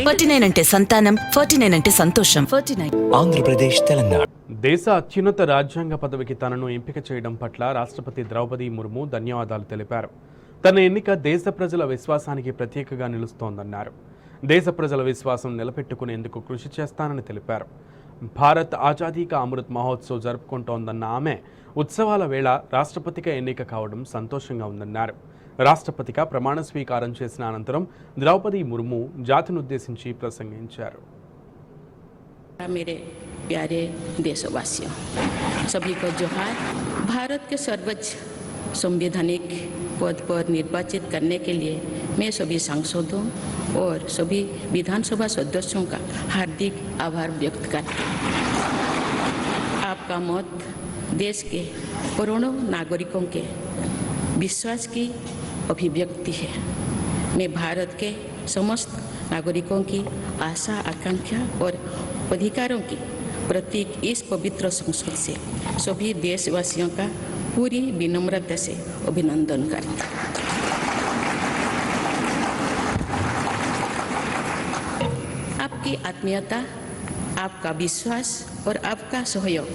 49 అంటే సంతానం, 49 అంటే సంతోషం. 49 ఆంధ్రప్రదేశ్, తెలంగాణ. దేశ అత్యున్నత రాజ్యాంగ పదవికి తనను ఎంపిక చేయడం పట్ల రాష్ట్రపతి ద్రౌపది ముర్ము ధన్యవాదాలు తెలిపారు. తన ఎన్నిక దేశ ప్రజల విశ్వాసానికి ప్రత్యేకగా నిలుస్తోందన్నారు. దేశ ప్రజల విశ్వాసం నిలబెట్టుకునేందుకు కృషి చేస్తానని తెలిపారు. భారత్ ఆజాదీ కా అమృత్ మహోత్సవ్ జరుపుకుంటోందన్న ఆమె ఉత్సవాల వేళ రాష్ట్రపతిగా ఎన్నిక కావడం సంతోషంగా ఉందన్నారు. రాష్ట్రపతిగా ప్రమాణ స్వీకారం చేసిన అనంతరం ద్రౌపది ముర్ము జాతినుద్దేశించి ప్రసంగించారు. मेरे प्यारे देशवासियों, सभी को जोहार। भारत के सर्वोच्च संवैधानिक पद पर निर्वाचित करने के लिए मैं सभी सांसदों और सभी विधानसभा सदस्यों का हार्दिक आभार व्यक्त करती हूँ। आपका मत देश के करोड़ों नागरिकों के विश्वास की अभिव्यक्ति है। मैं भारत के समस्त नागरिकों की आशा, आकांक्षा और अधिकारों की प्रतीक इस पवित्र संसद से सभी देशवासियों का पूरी विनम्रता से अभिनंदन करता हूं। आपकी आत्मीयता, आपका विश्वास और आपका सहयोग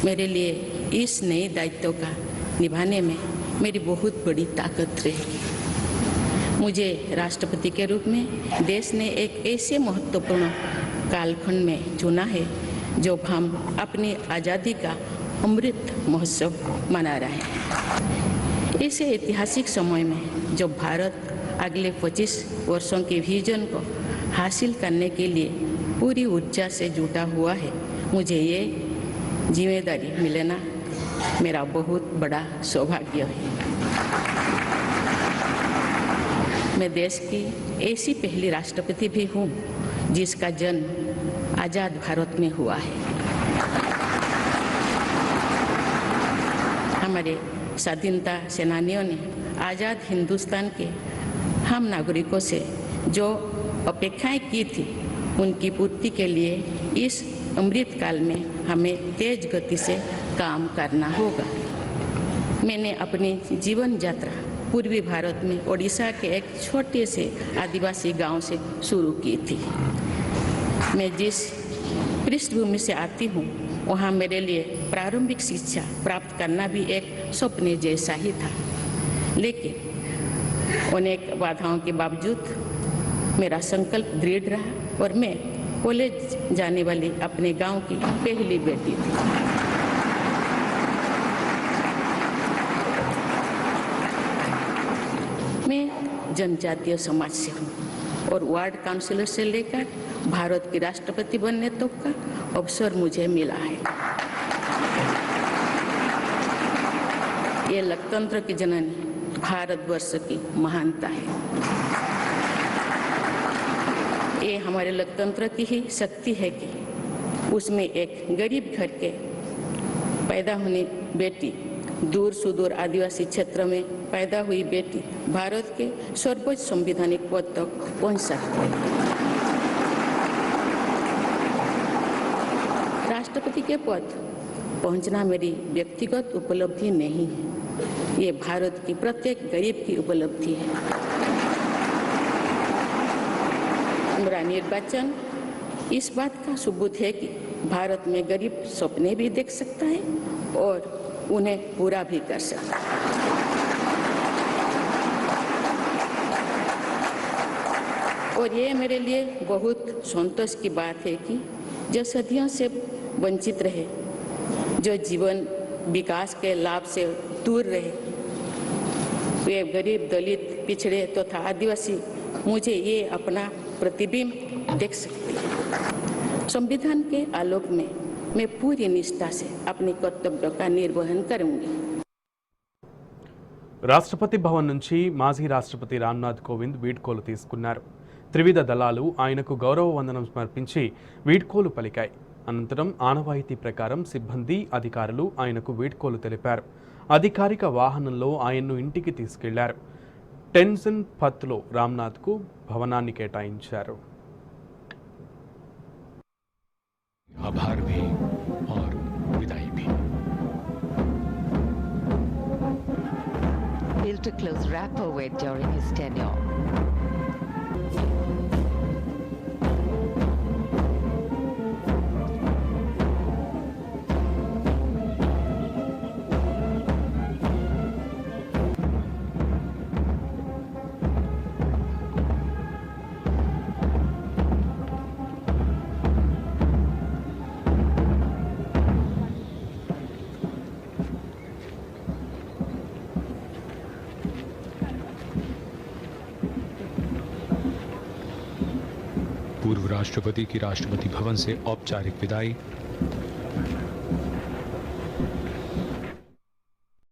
मेरे लिए इस नए दायित्व का निभाने में मेरी बहुत बड़ी ताकत रहेगी। मुझे राष्ट्रपति के रूप में देश ने एक ऐसे महत्वपूर्ण कालखंड में चुना है जब हम अपनी आज़ादी का अमृत महोत्सव मना रहे हैं। इस ऐतिहासिक समय में जब भारत अगले 25 वर्षों के विजन को हासिल करने के लिए पूरी ऊर्जा से जुटा हुआ है, मुझे ये जिम्मेदारी मिलना मेरा बहुत बड़ा सौभाग्य है। मैं देश की ऐसी पहली राष्ट्रपति भी हूँ जिसका जन्म आज़ाद भारत में हुआ है। हमारे स्वाधीनता सेनानियों ने आज़ाद हिंदुस्तान के हम नागरिकों से जो अपेक्षाएं की थी, उनकी पूर्ति के लिए इस अमृत काल में हमें तेज गति से काम करना होगा। मैंने अपनी जीवन यात्रा पूर्वी भारत में ओडिशा के एक छोटे से आदिवासी गांव से शुरू की थी। मैं जिस पृष्ठभूमि से आती हूँ, वहाँ मेरे लिए प्रारंभिक शिक्षा प्राप्त करना भी एक सपने जैसा ही था, लेकिन अनेक बाधाओं के बावजूद मेरा संकल्प दृढ़ रहा और मैं कॉलेज जाने वाली अपने गांव की पहली बेटी थी। मैं जनजातीय समाज से हूँ और वार्ड काउंसिलर से लेकर भारत की राष्ट्रपति बनने तक का अवसर मुझे मिला है। ये लोकतंत्र की जननी भारतवर्ष की महानता है। ये हमारे लोकतंत्र की ही शक्ति है कि उसमें एक गरीब घर के पैदा होने बेटी, दूर सुदूर आदिवासी क्षेत्र में पैदा हुई बेटी भारत के सर्वोच्च संवैधानिक पद तक पहुंच सकती है। राष्ट्रपति के पद पहुंचना मेरी व्यक्तिगत उपलब्धि नहीं है, ये भारत की प्रत्येक गरीब की उपलब्धि है। मेरा निर्वाचन इस बात का सबूत है कि भारत में गरीब सपने भी देख सकता है और उन्हें पूरा भी कर सकता है। और ये मेरे लिए बहुत संतोष की बात है कि जो सदियों से वंचित रहे, जो जीवन विकास के लाभ से दूर रहे, वे गरीब, दलित, पिछड़े तथा आदिवासी मुझे ये अपना प्रतिबिंब देख सकते हैं। संविधान के आलोक में मैं पूरी निष्ठा से अपने कर्तव्यों का निर्वहन करूंगी। రాష్ట్రపతి భవన్ నుంచి మాజీ రాష్ట్రపతి రామ్నాథ్ కోవింద్ వీడ్కోలు తీసుకున్నారు. త్రివిధ దళాలు ఆయనకు గౌరవ వందనం సమర్పించి వీడ్కోలు పలికాయి. అనంతరం ఆనవాయితీ ప్రకారం సిబ్బంది, అధికారులు ఆయనకు వీడ్కోలు తెలిపారు. అధికారిక వాహనంలో ఆయన్ను ఇంటికి తీసుకెళ్లారు. టెన్షన్ పత్లో రామ్నాథ్కు భవనాన్ని కేటాయించారు. आभार भी और विदाई भी. Built a close rapport with during his tenure. पूर्व राष्ट्रपति की राष्ट्रपति भवन से औपचारिक विदाई।